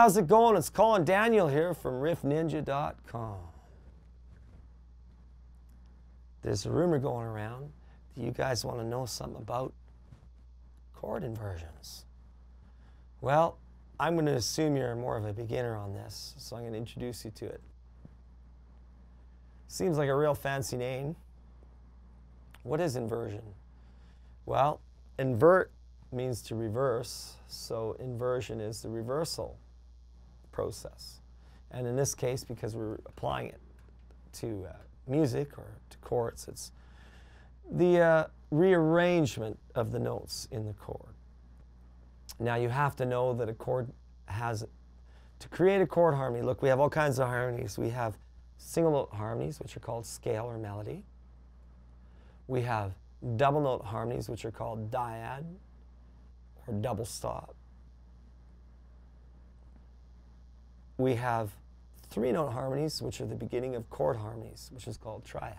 how's it going? It's Colin Daniel here from riffninja.com. There's a rumor going around that you guys want to know something about chord inversions. Well, I'm going to assume you're more of a beginner on this, so I'm going to introduce you to it. Seems like a real fancy name. What is inversion? Well, invert means to reverse, so inversion is the reversal process. And in this case, because we're applying it to music or to chords, it's the rearrangement of the notes in the chord. Now you have to know that a chord has, to create a chord harmony, look, we have all kinds of harmonies. We have single note harmonies, which are called scale or melody. We have double note harmonies, which are called dyad or double stop. We have three note harmonies, which are the beginning of chord harmonies, which is called triad.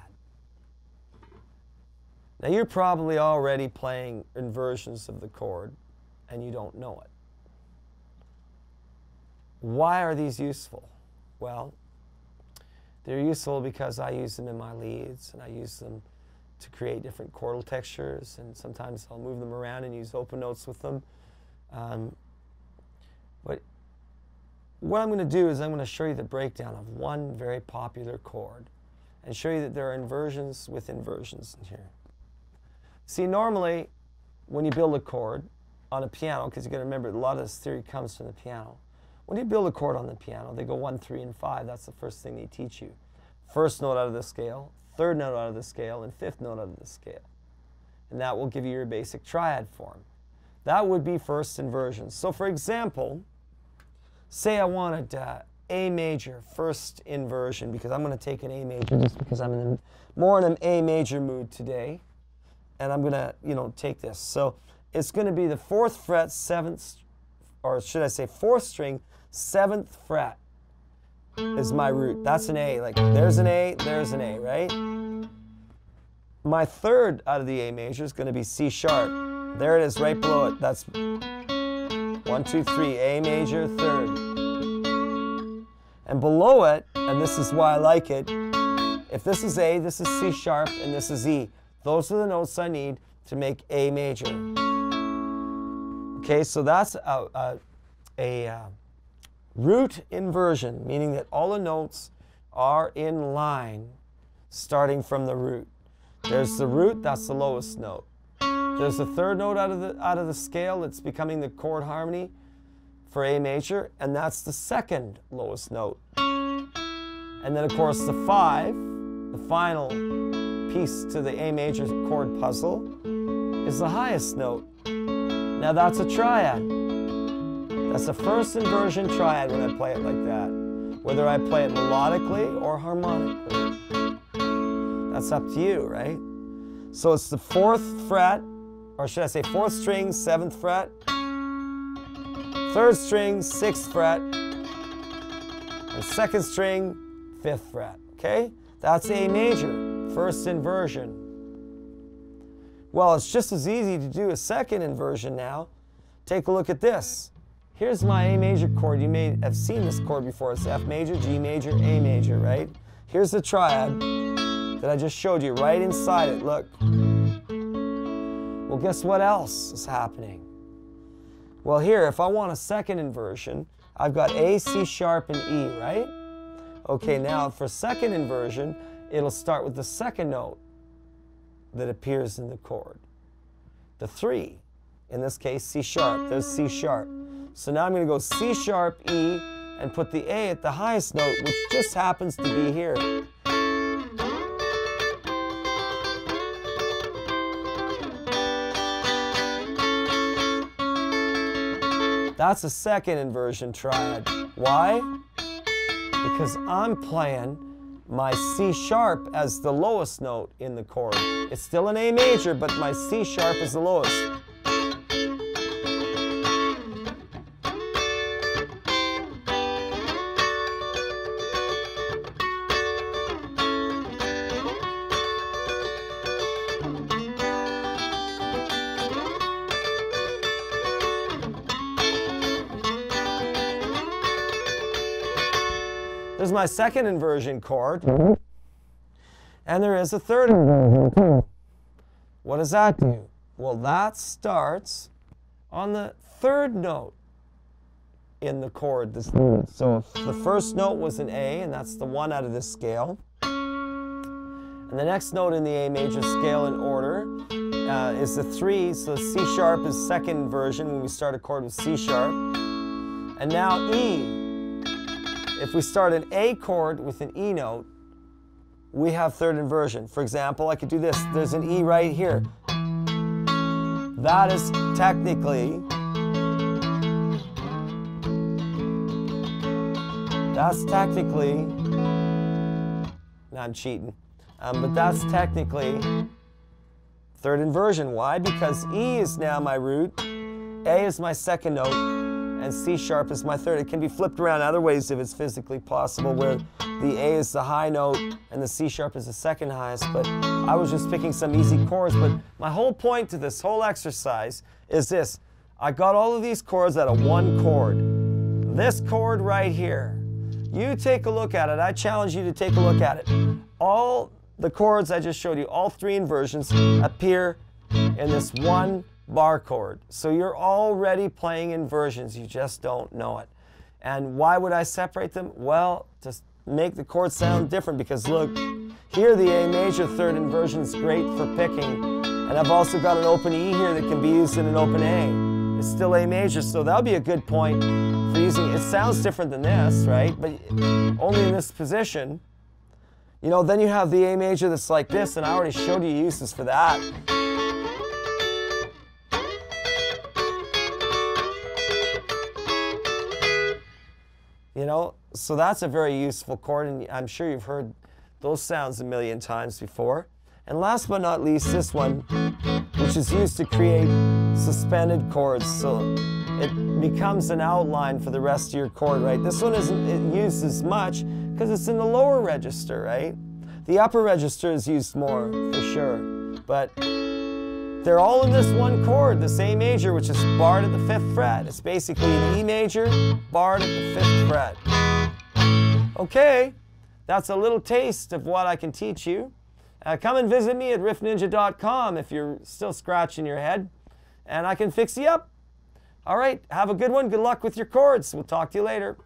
Now you're probably already playing inversions of the chord and you don't know it. Why are these useful? Well, they're useful because I use them in my leads and I use them to create different chordal textures, and sometimes I'll move them around and use open notes with them. But what I'm going to do is I'm going to show you the breakdown of one very popular chord and show you that there are inversions with inversions in here. See, normally when you build a chord on a piano, because you've got to remember a lot of this theory comes from the piano. When you build a chord on the piano, they go 1, 3, and 5. That's the first thing they teach you. First note out of the scale, third note out of the scale, and fifth note out of the scale. And that will give you your basic triad form. That would be first inversion. So for example, say I wanted A major, first inversion, because I'm going to take an A major just because I'm more in an A major mood today. And I'm going to, take this. So it's going to be the 4th fret, 7th, or should I say 4th string, 7th fret is my root. That's an A. Like there's an A, right? My third out of the A major is going to be C sharp. There it is right below it. That's 1, 2, 3, A major, third. And below it, and this is why I like it, if this is A, this is C sharp, and this is E. Those are the notes I need to make A major. Okay, so that's a root inversion, meaning that all the notes are in line starting from the root. There's the root, that's the lowest note. There's the third note out of the scale, it's becoming the chord harmony for A major, and that's the second lowest note. And then of course the 5, the final piece to the A major chord puzzle, is the highest note. Now that's a triad. That's the first inversion triad when I play it like that. Whether I play it melodically or harmonically. That's up to you, right? So it's the 4th fret, or should I say 4th string, 7th fret, 3rd string, 6th fret, and 2nd string, 5th fret, okay? That's A major, first inversion. Well, it's just as easy to do a second inversion now. Take a look at this. Here's my A major chord. You may have seen this chord before. It's F major, G major, A major, right? Here's the triad that I just showed you right inside it. Look. Well, guess what else is happening? Well, here, if I want a second inversion, I've got A, C sharp, and E, right? Okay, now for second inversion, it'll start with the second note that appears in the chord. The 3, in this case, C sharp. There's C sharp. So now I'm going to go C sharp, E, and put the A at the highest note, which just happens to be here. That's a second inversion triad. Why? Because I'm playing my C sharp as the lowest note in the chord. It's still an A major, but my C sharp is the lowest. there's my second inversion chord. And there is a third inversion too. What does that do? Well, that starts on the third note in the chord. So if the first note was an A, and that's the 1 out of this scale, and the next note in the A major scale in order is the 3, so C sharp is second inversion when we start a chord with C sharp. And now E, if we start an A chord with an E note, we have third inversion. For example, I could do this. There's an E right here. That is technically, now I'm cheating, but that's technically third inversion. Why? Because E is now my root, A is my second note, and C sharp is my third. It can be flipped around other ways if it's physically possible, where the A is the high note and the C sharp is the second highest, but I was just picking some easy chords. But my whole point to this whole exercise is this. I got all of these chords out of one chord. This chord right here. You take a look at it. I challenge you to take a look at it. All the chords I just showed you, all 3 inversions, appear in this one bar chord. So you're already playing inversions. You just don't know it. And why would I separate them? Well, to make the chord sound different, because look, here the A major third inversion is great for picking. And I've also got an open E here that can be used in an open A. It's still A major, so that'll be a good point for using. It sounds different than this, right? But only in this position. You know, then you have the A major that's like this, and I already showed you uses for that. You know, so that's a very useful chord, and I'm sure you've heard those sounds a million times before. And last but not least, this one, which is used to create suspended chords, so it becomes an outline for the rest of your chord, right? This one isn't used as much because it's in the lower register, right? The upper register is used more, for sure. But they're all in this one chord, this A major, which is barred at the 5th fret. It's basically an E major barred at the 5th fret. Okay, that's a little taste of what I can teach you. Come and visit me at riffninja.com if you're still scratching your head, and I can fix you up. All right, have a good one. Good luck with your chords. We'll talk to you later.